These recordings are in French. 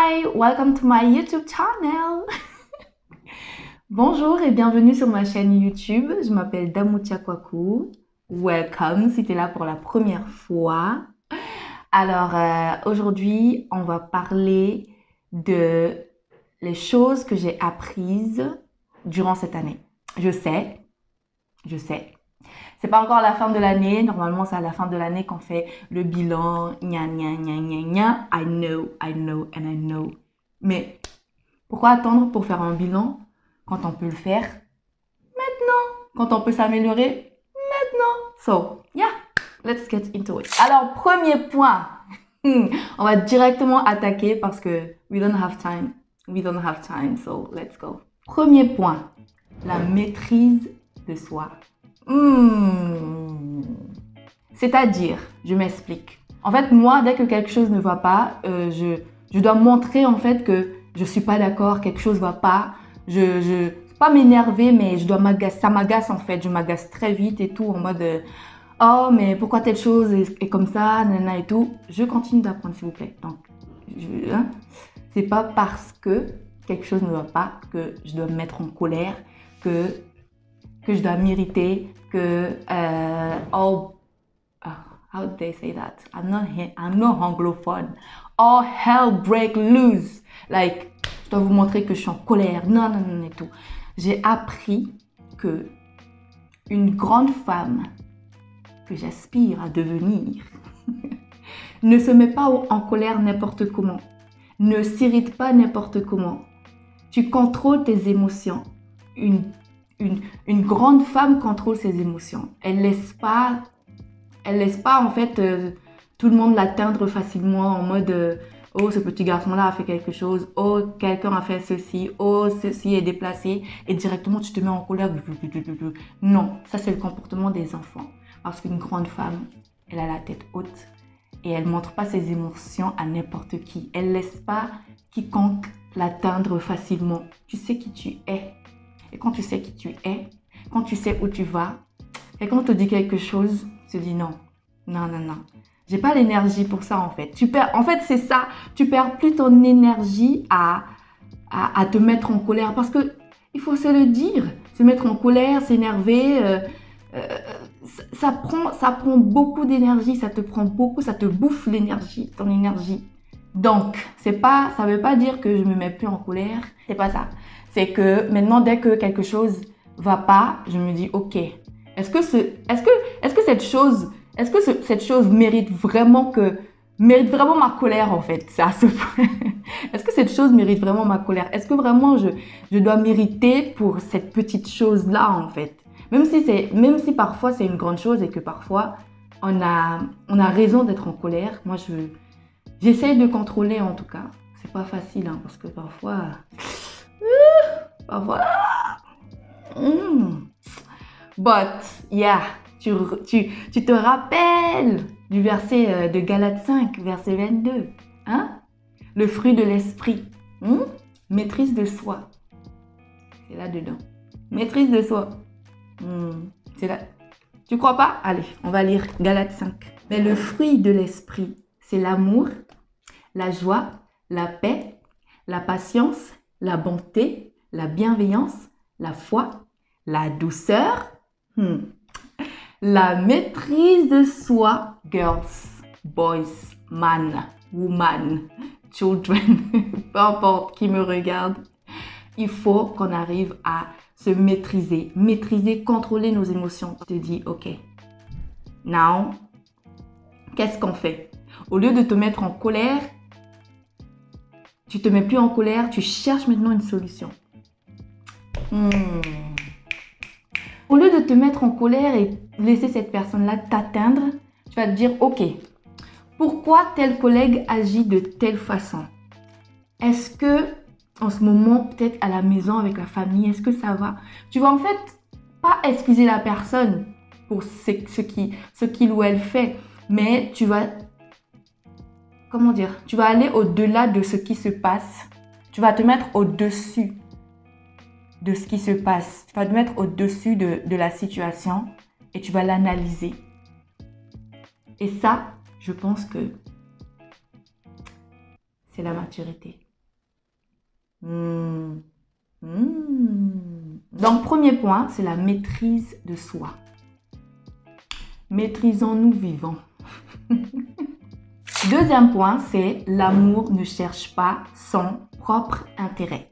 Hi, welcome to my YouTube channel. Bonjour et bienvenue sur ma chaîne YouTube. Je m'appelle Damoutia Kwaku. Welcome si tu es là pour la première fois. Alors aujourd'hui, on va parler de les choses que j'ai apprises durant cette année. Je sais. C'est pas encore la fin de l'année. Normalement, c'est à la fin de l'année qu'on fait le bilan. Gna, gna, gna, gna, gna. I know, and I know. Mais pourquoi attendre pour faire un bilan quand on peut le faire maintenant? Quand on peut s'améliorer maintenant? So, yeah, let's get into it. Alors, premier point. On va directement attaquer parce que we don't have time. So let's go. Premier point. La maîtrise de soi. C'est-à-dire, je m'explique. En fait, moi, dès que quelque chose ne va pas, je dois montrer en fait que je suis pas d'accord, quelque chose va pas. Je pas m'énerver, mais ça m'agace en fait. Je m'agace très vite et tout en mode oh mais pourquoi telle chose est comme ça, nanana et tout. Je continue d'apprendre s'il vous plaît. Donc, c'est pas parce que quelque chose ne va pas que je dois me mettre en colère, que je dois m'irriter, que how do they say that? I'm not anglophone. All hell break loose. Like, je dois vous montrer que je suis en colère. Non et tout. J'ai appris que une grande femme que j'aspire à devenir ne se met pas en colère n'importe comment. Ne s'irrite pas n'importe comment. Tu contrôles tes émotions. Une grande femme contrôle ses émotions. Elle laisse pas en fait tout le monde l'atteindre facilement en mode oh ce petit garçon là a fait quelque chose, oh quelqu'un a fait ceci, oh ceci est déplacé et directement tu te mets en colère. Non, ça c'est le comportement des enfants parce qu'une grande femme elle a la tête haute et elle montre pas ses émotions à n'importe qui. Elle laisse pas quiconque l'atteindre facilement. Tu sais qui tu es. Et quand tu sais qui tu es, quand tu sais où tu vas, et quand on te dit quelque chose, tu te dis non. J'ai pas l'énergie pour ça en fait. En fait, c'est ça. Tu perds plus ton énergie à te mettre en colère parce que il faut se le dire. Se mettre en colère, s'énerver, ça prend beaucoup d'énergie. Ça te prend beaucoup, ça te bouffe l'énergie, ton énergie. Donc, ça veut pas dire que je me mets plus en colère. C'est pas ça. C'est que maintenant, dès que quelque chose va pas, je me dis ok. Est-ce que cette chose mérite vraiment ma colère en fait? C'est à ce point. Est-ce que cette chose mérite vraiment ma colère? Est-ce que vraiment je dois mériter pour cette petite chose là en fait? Même si parfois c'est une grande chose et que parfois on a raison d'être en colère. Moi j'essaye de contrôler en tout cas. C'est pas facile hein, parce que parfois But, yeah, tu te rappelles du verset de Galates 5, verset 22. Hein? Le fruit de l'esprit. Maîtrise de soi. C'est là-dedans. Maîtrise de soi. C'est là. Tu crois pas? Allez, on va lire Galates 5. Mais le fruit de l'esprit, c'est l'amour, la joie, la paix, la patience, la bonté, la bienveillance, la foi, la douceur, la maîtrise de soi, girls, boys, man, woman, children, peu importe qui me regarde, il faut qu'on arrive à se maîtriser, contrôler nos émotions. Tu te dis, ok, now, qu'est-ce qu'on fait? Au lieu de te mettre en colère, tu te mets plus en colère, tu cherches maintenant une solution. Au lieu de te mettre en colère et laisser cette personne-là t'atteindre, tu vas te dire, ok, pourquoi tel collègue agit de telle façon? Est-ce que, en ce moment, peut-être à la maison avec la famille, est-ce que ça va? Tu vas en fait pas excuser la personne pour ce qu'il ou elle fait, mais tu vas, tu vas aller au-delà de ce qui se passe. Tu vas te mettre au-dessus de ce qui se passe. Tu vas te mettre au-dessus de la situation et tu vas l'analyser. Et ça, je pense que c'est la maturité. Hmm. Donc, premier point, c'est la maîtrise de soi. Maîtrisons-nous vivants. Deuxième point, c'est l'amour ne cherche pas son propre intérêt.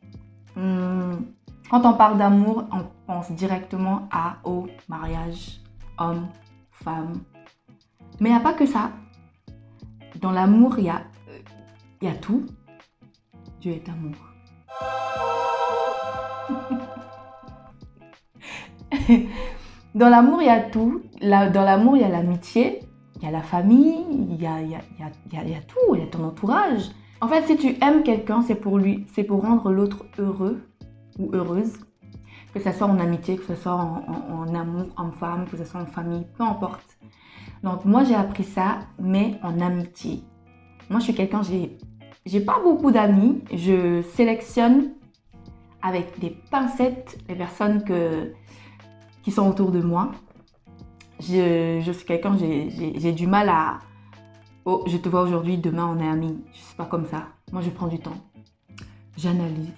Quand on parle d'amour, on pense directement au mariage, homme, femme. Mais il n'y a pas que ça. Dans l'amour, il y a tout. Dieu est amour. Dans l'amour, il y a tout. Dans l'amour, il y a l'amitié, il y a la famille, il y a tout, il y a ton entourage. En fait, si tu aimes quelqu'un, c'est pour rendre l'autre heureux ou heureuse. Que ce soit en amitié, que ce soit en amour, en femme, que ce soit en famille, peu importe. Donc, moi, j'ai appris ça, mais en amitié. Moi, je suis quelqu'un, j'ai pas beaucoup d'amis. Je sélectionne avec des pincettes les personnes qui sont autour de moi. Je suis quelqu'un, j'ai du mal à... Oh, je te vois aujourd'hui, demain on est amis. Je suis pas comme ça. Moi, je prends du temps. J'analyse,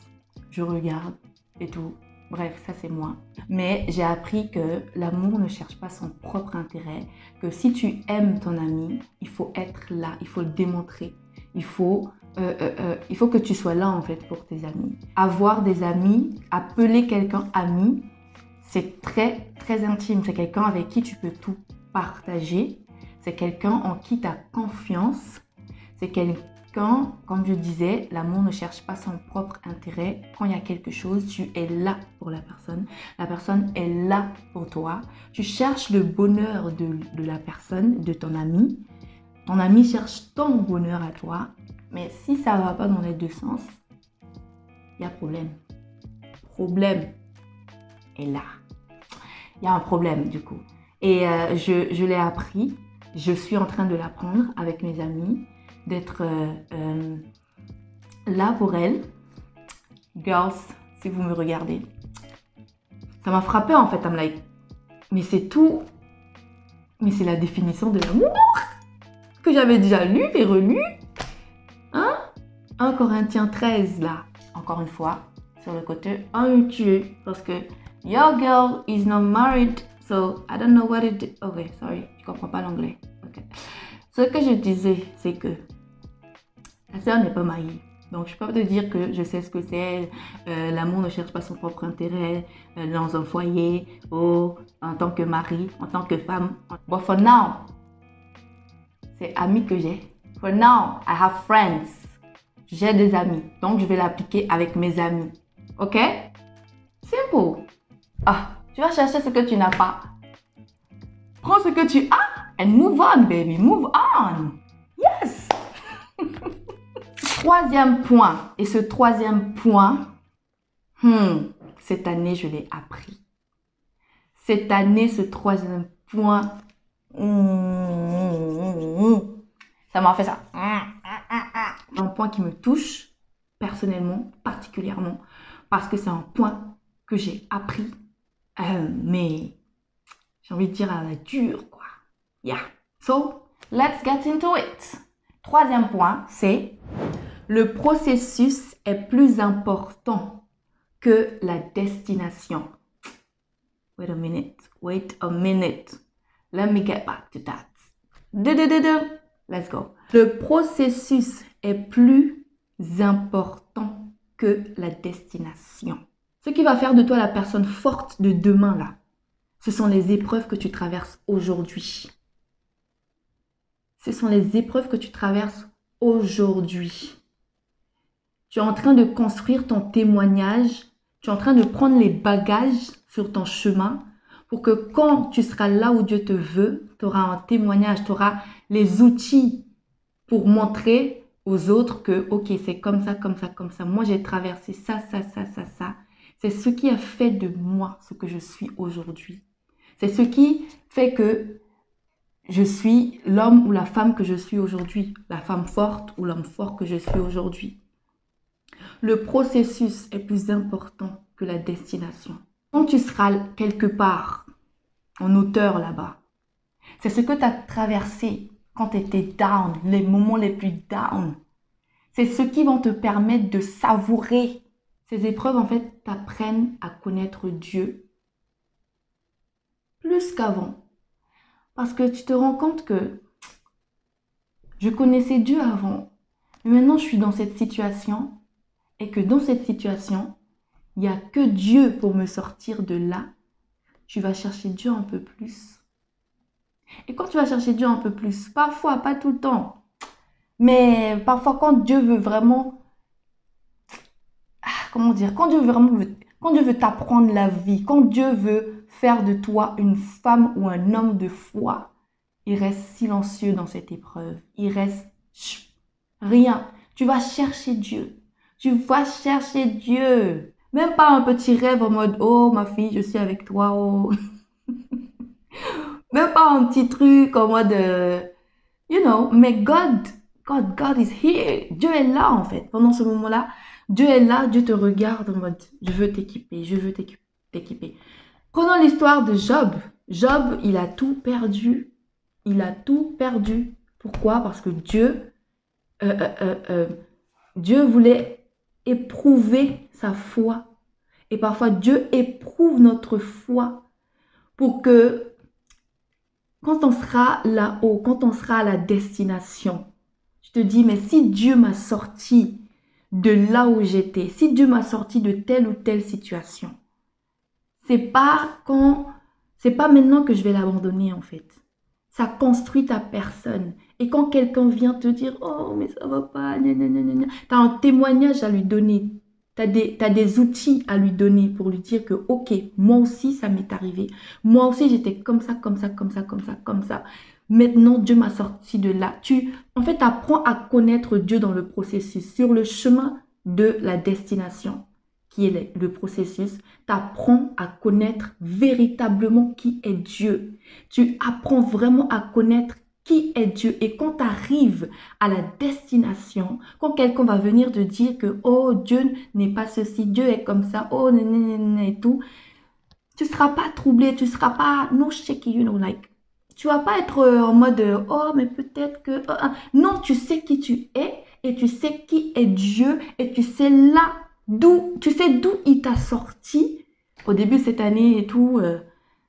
je regarde et tout. Bref, ça c'est moi. Mais j'ai appris que l'amour ne cherche pas son propre intérêt. Que si tu aimes ton ami, il faut être là, il faut le démontrer. Il faut que tu sois là en fait pour tes amis. Avoir des amis, appeler quelqu'un ami, c'est très très intime. C'est quelqu'un avec qui tu peux tout partager. C'est quelqu'un en qui tu as confiance. C'est quelqu'un, comme je disais, l'amour ne cherche pas son propre intérêt. Quand il y a quelque chose, tu es là pour la personne. La personne est là pour toi. Tu cherches le bonheur de la personne, de ton ami. Ton ami cherche ton bonheur à toi. Mais si ça ne va pas dans les deux sens, il y a problème. Problème est là. Il y a un problème du coup. Et je l'ai appris. Je suis en train de l'apprendre avec mes amis. D'être là pour elles. Girls, si vous me regardez. Ça m'a frappé en fait. I'm like, mais c'est tout. Mais c'est la définition de l'amour que j'avais déjà lu et relu. Hein? 1 Corinthiens 13 là. Encore une fois, sur le côté habitué. Parce que your girl is not married. So I don't know what it is. Ok, sorry, je comprends pas l'anglais. Okay. Ce que je disais, c'est que ta sœur n'est pas mariée. Donc, je peux pas te dire que je sais ce que c'est. L'amour ne cherche pas son propre intérêt dans un foyer, en tant que mari, en tant que femme. But for now, c'est amis que j'ai. For now, I have friends. J'ai des amis. Donc, je vais l'appliquer avec mes amis. Ok? Simple. Ah, tu vas chercher ce que tu n'as pas. Prends ce que tu as and move on, baby. Move on. Yes. Troisième point. Et ce troisième point, cette année, je l'ai appris. Cette année, ce troisième point, ça m'a fait ça. Un point qui me touche personnellement, particulièrement, parce que c'est un point que j'ai appris, mais j'ai envie de dire à la dure, quoi. Yeah. So, let's get into it. Troisième point, c'est le processus est plus important que la destination. Wait a minute. Let me get back to that. Let's go. Le processus est plus important que la destination. Ce qui va faire de toi la personne forte de demain, là, ce sont les épreuves que tu traverses aujourd'hui. Ce sont les épreuves que tu traverses aujourd'hui. Tu es en train de construire ton témoignage. Tu es en train de prendre les bagages sur ton chemin pour que quand tu seras là où Dieu te veut, tu auras un témoignage, tu auras les outils pour montrer aux autres que, ok, c'est comme ça, comme ça, comme ça. Moi, j'ai traversé ça. C'est ce qui a fait de moi ce que je suis aujourd'hui. C'est ce qui fait que je suis l'homme ou la femme que je suis aujourd'hui. La femme forte ou l'homme fort que je suis aujourd'hui. Le processus est plus important que la destination. Quand tu seras quelque part, en hauteur là-bas, c'est ce que tu as traversé quand tu étais down, les moments les plus down. C'est ce qui vont te permettre de savourer Ces épreuves, en fait, t'apprennent à connaître Dieu plus qu'avant. Parce que tu te rends compte que je connaissais Dieu avant, mais maintenant je suis dans cette situation et que dans cette situation, il n'y a que Dieu pour me sortir de là. Tu vas chercher Dieu un peu plus. Et quand tu vas chercher Dieu un peu plus, parfois, pas tout le temps, mais parfois quand Dieu veut vraiment, comment dire, quand Dieu veut t'apprendre la vie, quand Dieu veut faire de toi une femme ou un homme de foi, il reste silencieux dans cette épreuve. Il reste rien. Tu vas chercher Dieu. Tu vas chercher Dieu. Même pas un petit rêve en mode, oh ma fille, je suis avec toi. Oh. Même pas un petit truc en mode, mais God is here. Dieu est là en fait. Pendant ce moment-là, Dieu est là, Dieu te regarde en mode, je veux t'équiper, je veux t'équiper. Prenons l'histoire de Job. Job, il a tout perdu. Il a tout perdu. Pourquoi? Parce que Dieu voulait éprouver sa foi. Et parfois, Dieu éprouve notre foi pour que quand on sera là-haut, quand on sera à la destination, tu te dis, mais si Dieu m'a sorti de là où j'étais, si Dieu m'a sorti de telle ou telle situation, c'est pas maintenant que je vais l'abandonner en fait. Ça construit ta personne. Et quand quelqu'un vient te dire, oh, mais ça va pas, tu as un témoignage à lui donner. Tu as des outils à lui donner pour lui dire que, ok, moi aussi, ça m'est arrivé. Moi aussi, j'étais comme ça, comme ça, comme ça, comme ça, comme ça. Maintenant, Dieu m'a sorti de là. En fait, apprends à connaître Dieu dans le processus, sur le chemin de la destination, qui est le processus. Tu apprends à connaître véritablement qui est Dieu. Tu apprends vraiment à connaître qui est Dieu. Et quand tu arrives à la destination, quand quelqu'un va venir te dire que, oh, Dieu n'est pas ceci, Dieu est comme ça, oh, et tout, tu ne seras pas troublé, tu ne seras pas, no shaky, like, tu vas pas être en mode, oh, mais peut-être que, non, tu sais qui tu es et tu sais qui est Dieu et tu sais d'où il t'a sorti. Au début de cette année et tout,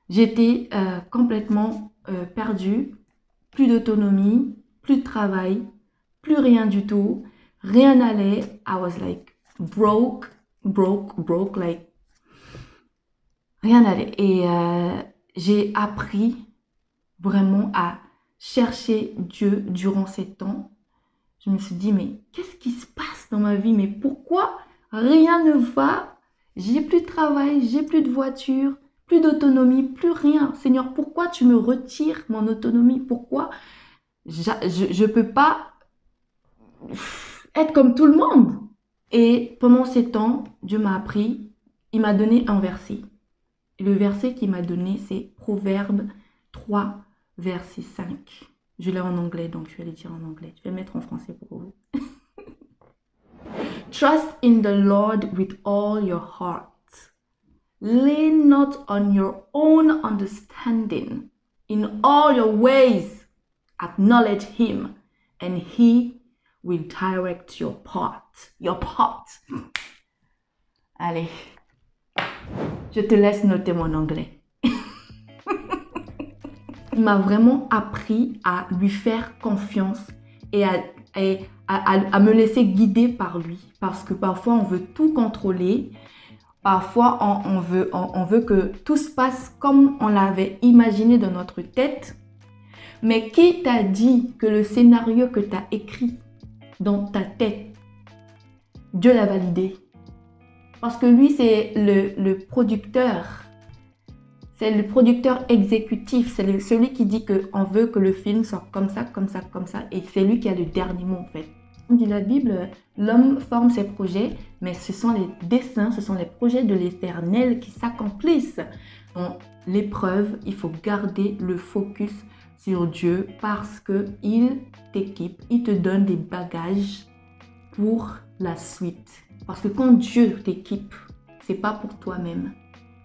j'étais complètement perdue. Plus d'autonomie, plus de travail, plus rien du tout. Rien n'allait. I was like broke, like rien n'allait. Et j'ai appris vraiment à chercher Dieu durant ces temps. Je me suis dit, mais qu'est-ce qui se passe dans ma vie? Mais pourquoi rien ne va? J'ai plus de travail, j'ai plus de voiture, plus d'autonomie, plus rien. Seigneur, pourquoi tu me retires mon autonomie? Pourquoi je peux pas être comme tout le monde? Et pendant ces temps, Dieu m'a appris, il m'a donné un verset. Et le verset qu'il m'a donné, c'est Proverbe 3, verset 5. Je l'ai en anglais, donc je vais le dire en anglais. Je vais le mettre en français pour vous. Trust in the Lord with all your heart. Lean not on your own understanding. In all your ways, acknowledge him, and he will direct your path. Your path. Allez, je te laisse noter mon anglais. Il m'a vraiment appris à lui faire confiance et à me laisser guider par lui. Parce que parfois, on veut tout contrôler. Parfois, on veut que tout se passe comme on l'avait imaginé dans notre tête. Mais qui t'a dit que le scénario que tu as écrit dans ta tête, Dieu l'a validé? Parce que lui, c'est le producteur. C'est le producteur exécutif. C'est celui qui dit qu'on veut que le film sorte comme ça, comme ça, comme ça. Et c'est lui qui a le dernier mot en fait. On dit la Bible, l'homme forme ses projets, mais ce sont les desseins, ce sont les projets de l'Éternel qui s'accomplissent. Dans l'épreuve, il faut garder le focus sur Dieu parce qu'il t'équipe, il te donne des bagages pour la suite. Parce que quand Dieu t'équipe, c'est pas pour toi-même,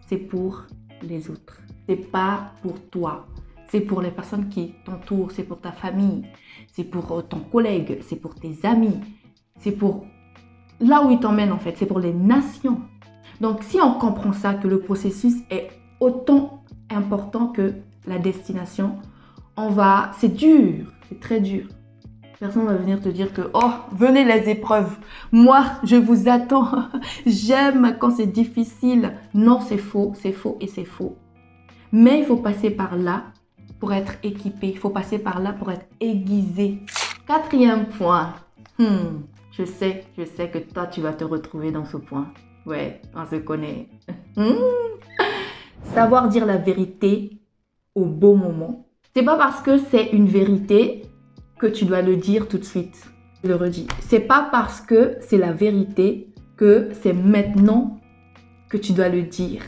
c'est pour les autres. C'est pas pour toi. C'est pour les personnes qui t'entourent, c'est pour ta famille, c'est pour ton collègue, c'est pour tes amis, c'est pour là où il t'emmène en fait, c'est pour les nations. Donc si on comprend ça, que le processus est autant important que la destination, c'est dur, c'est très dur. Personne va venir te dire que, oh, venez les épreuves. Moi, je vous attends. J'aime quand c'est difficile. Non, c'est faux et c'est faux. Mais il faut passer par là pour être équipé. Il faut passer par là pour être aiguisé. Quatrième point. Je sais que toi, tu vas te retrouver dans ce point. Ouais, on se connaît. Savoir dire la vérité au bon moment. C'est pas parce que c'est une vérité que tu dois le dire tout de suite. Je le redis. C'est pas parce que c'est la vérité que c'est maintenant que tu dois le dire.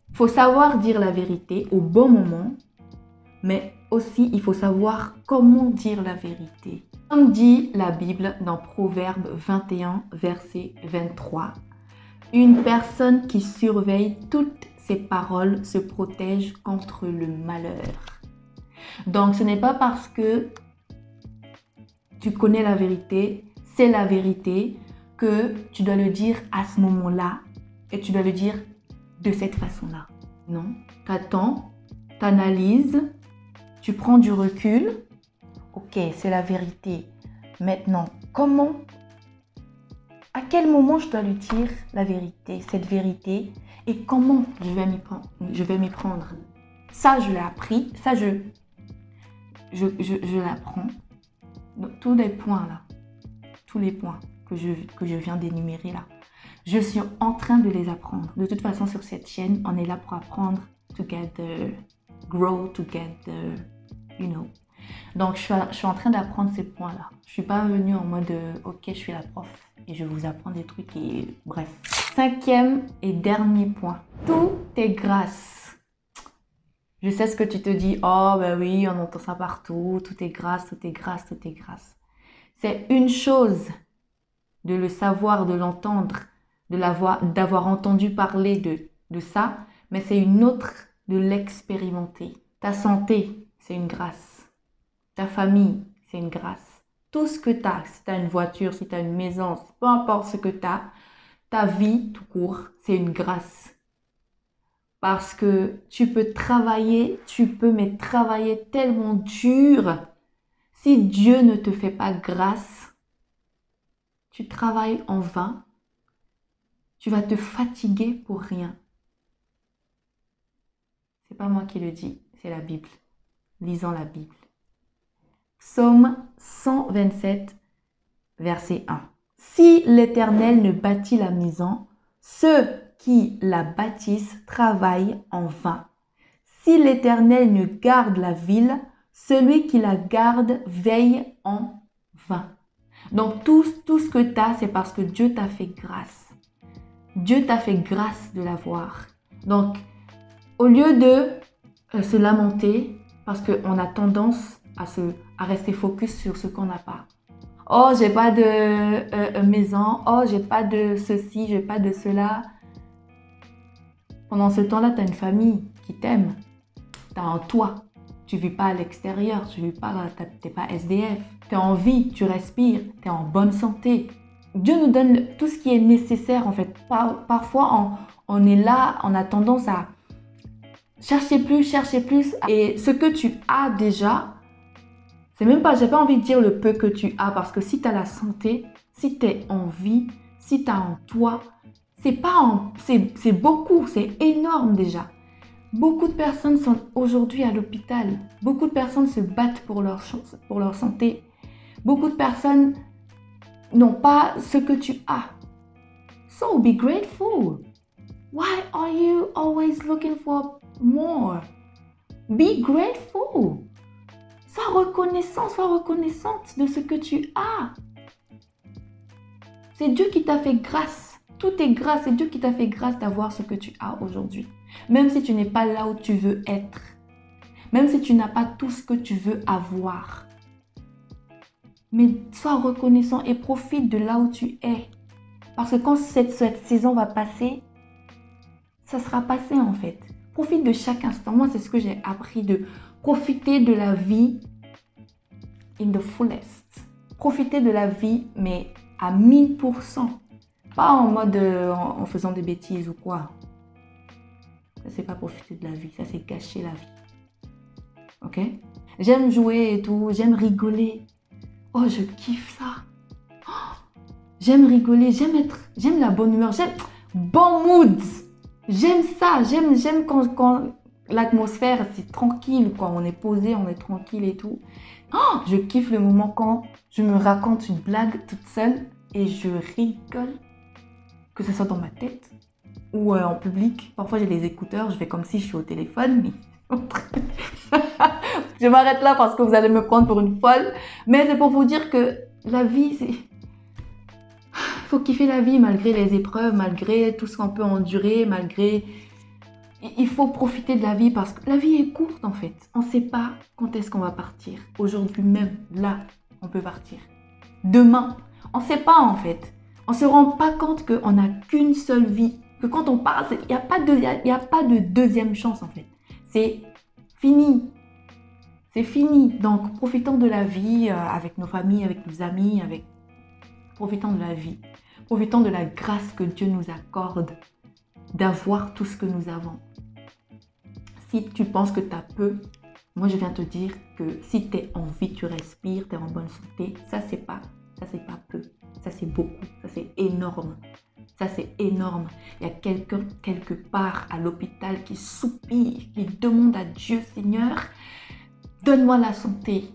Il faut savoir dire la vérité au bon moment, mais aussi il faut savoir comment dire la vérité. Comme dit la Bible dans Proverbe 21, verset 23, une personne qui surveille toutes ses paroles se protège contre le malheur. Donc, ce n'est pas parce que tu connais la vérité, c'est la vérité, que tu dois le dire à ce moment-là et tu dois le dire de cette façon-là. Non, tu attends, tu analyses, tu prends du recul. Ok, c'est la vérité. Maintenant, à quel moment je dois lui dire la vérité, cette vérité, et comment je vais m'y prendre. Ça, je l'ai appris, ça, je l'apprends. Tous les points là, tous les points que je viens d'énumérer là, je suis en train de les apprendre. De toute façon, sur cette chaîne, on est là pour apprendre together, grow together, you know. Donc, je suis en train d'apprendre ces points-là. Je ne suis pas venue en mode, ok, je suis la prof et je vous apprends des trucs et bref. Cinquième et dernier point, tout est grâce. Je sais ce que tu te dis, oh ben oui, on entend ça partout, tout est grâce, tout est grâce, tout est grâce. C'est une chose de le savoir, de l'entendre, d'avoir entendu parler de ça, mais c'est une autre de l'expérimenter. Ta santé, c'est une grâce. Ta famille, c'est une grâce. Tout ce que tu as, si tu as une voiture, si tu as une maison, peu importe ce que tu as, ta vie tout court, c'est une grâce. Parce que tu peux travailler, mais travailler tellement dur. Si Dieu ne te fait pas grâce, tu travailles en vain. Tu vas te fatiguer pour rien. C'est pas moi qui le dis, c'est la Bible. Lisons la Bible. Psaume 127, verset 1. Si l'Éternel ne bâtit la maison, ceux qui la bâtissent travaillent en vain. Si l'Éternel ne garde la ville, celui qui la garde veille en vain. Donc tout ce que tu as, c'est parce que Dieu t'a fait grâce. Dieu t'a fait grâce de l'avoir. Donc, au lieu de se lamenter, parce qu'on a tendance à rester focus sur ce qu'on n'a pas. Oh, j'ai pas de maison. Oh, j'ai pas de ceci, j'ai pas de cela. Pendant ce temps-là, tu as une famille qui t'aime. Tu as un toit. Tu vis pas à l'extérieur. Tu n'es pas SDF. Tu es en vie, tu respires, tu es en bonne santé. Dieu nous donne tout ce qui est nécessaire en fait. Parfois, on est là, on a tendance à chercher plus. Et ce que tu as déjà, c'est même pas, j'ai pas envie de dire le peu que tu as, parce que si tu as la santé, si tu es en vie, si tu as un toit, c'est beaucoup, c'est énorme déjà. Beaucoup de personnes sont aujourd'hui à l'hôpital. Beaucoup de personnes se battent pour leur santé. Beaucoup de personnes n'ont pas ce que tu as. So be grateful. Why are you always looking for more? Be grateful. Sois reconnaissante de ce que tu as. C'est Dieu qui t'a fait grâce. Tout est grâce. C'est Dieu qui t'a fait grâce d'avoir ce que tu as aujourd'hui. Même si tu n'es pas là où tu veux être. Même si tu n'as pas tout ce que tu veux avoir. Mais sois reconnaissant et profite de là où tu es. Parce que quand cette saison va passer, ça sera passé en fait. Profite de chaque instant. Moi, c'est ce que j'ai appris, de profiter de la vie in the fullest. Profiter de la vie, mais à 1000%. Pas en mode en faisant des bêtises ou quoi. Ça, c'est pas profiter de la vie. Ça, c'est gâcher la vie. Ok? J'aime jouer et tout. J'aime rigoler. Oh, je kiffe ça. Oh, j'aime rigoler. J'aime la bonne humeur. J'aime bon mood. J'aime ça. J'aime quand l'atmosphère, c'est tranquille, quoi. On est posé, on est tranquille et tout. Oh, je kiffe le moment quand je me raconte une blague toute seule et je rigole. Que ce soit dans ma tête ou en public. Parfois, j'ai les écouteurs, je fais comme si je suis au téléphone, mais je m'arrête là parce que vous allez me prendre pour une folle. Mais c'est pour vous dire que la vie, c'est... Il faut kiffer la vie malgré les épreuves, malgré tout ce qu'on peut endurer, malgré... Il faut profiter de la vie parce que la vie est courte en fait. On ne sait pas quand est-ce qu'on va partir. Aujourd'hui même, là, on peut partir. Demain, on ne sait pas en fait. On ne se rend pas compte qu'on n'a qu'une seule vie. Que quand on part, il n'y a pas de deuxième chance en fait. C'est fini. C'est fini. Donc, profitons de la vie avec nos familles, avec nos amis, profitons de la vie. Profitons de la grâce que Dieu nous accorde d'avoir tout ce que nous avons. Si tu penses que tu as peu, moi je viens te dire que si tu es en vie, tu respires, tu es en bonne santé, ça c'est pas peu, ça c'est beaucoup, ça c'est énorme. Ça c'est énorme. Il y a quelqu'un quelque part à l'hôpital qui soupire, qui demande à Dieu, Seigneur, donne-moi la santé.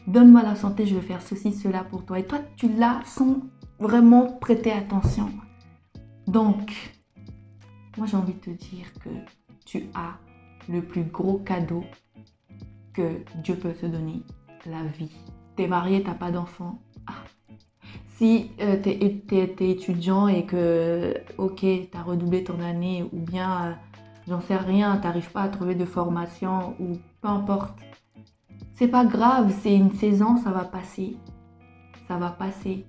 Donne-moi la santé, je veux faire ceci, cela pour toi. Et toi, tu l'as sans vraiment prêter attention. Donc, moi j'ai envie de te dire que tu as le plus gros cadeau que Dieu peut te donner, la vie. T'es marié, t'as pas d'enfant. Si t'es étudiant et que, ok, t'as redoublé ton année ou bien, j'en sais rien, t'arrives pas à trouver de formation ou peu importe. C'est pas grave, c'est une saison, ça va passer. Ça va passer.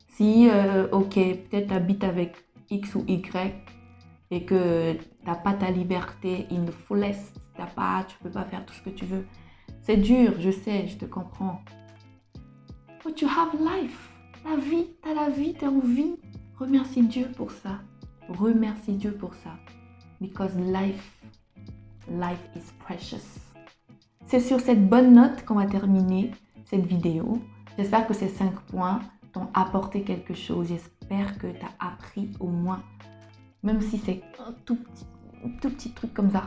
Si, ok, peut-être t'habites avec X ou Y et que t'as pas ta liberté in the fullest, tu peux pas faire tout ce que tu veux. C'est dur, je sais, je te comprends. But you have life. La vie, t'as la vie, t'es en vie. Remercie Dieu pour ça. Remercie Dieu pour ça. Because life is precious. C'est sur cette bonne note qu'on va terminer cette vidéo. J'espère que ces 5 points t'ont apporté quelque chose. J'espère que tu as appris au moins, même si c'est un tout petit truc comme ça.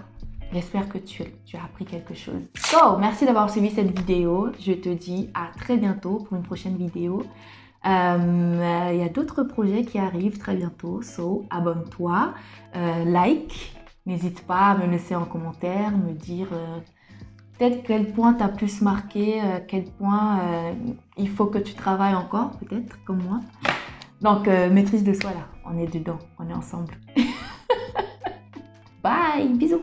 J'espère que tu as appris quelque chose. So, merci d'avoir suivi cette vidéo. Je te dis à très bientôt pour une prochaine vidéo. Il y a d'autres projets qui arrivent très bientôt. So, abonne-toi, like. N'hésite pas à me laisser en commentaire, me dire peut-être quel point t'as plus marqué, quel point il faut que tu travailles encore, peut-être, comme moi. Donc, maîtrise de soi là, on est dedans, on est ensemble. Bye, bisous.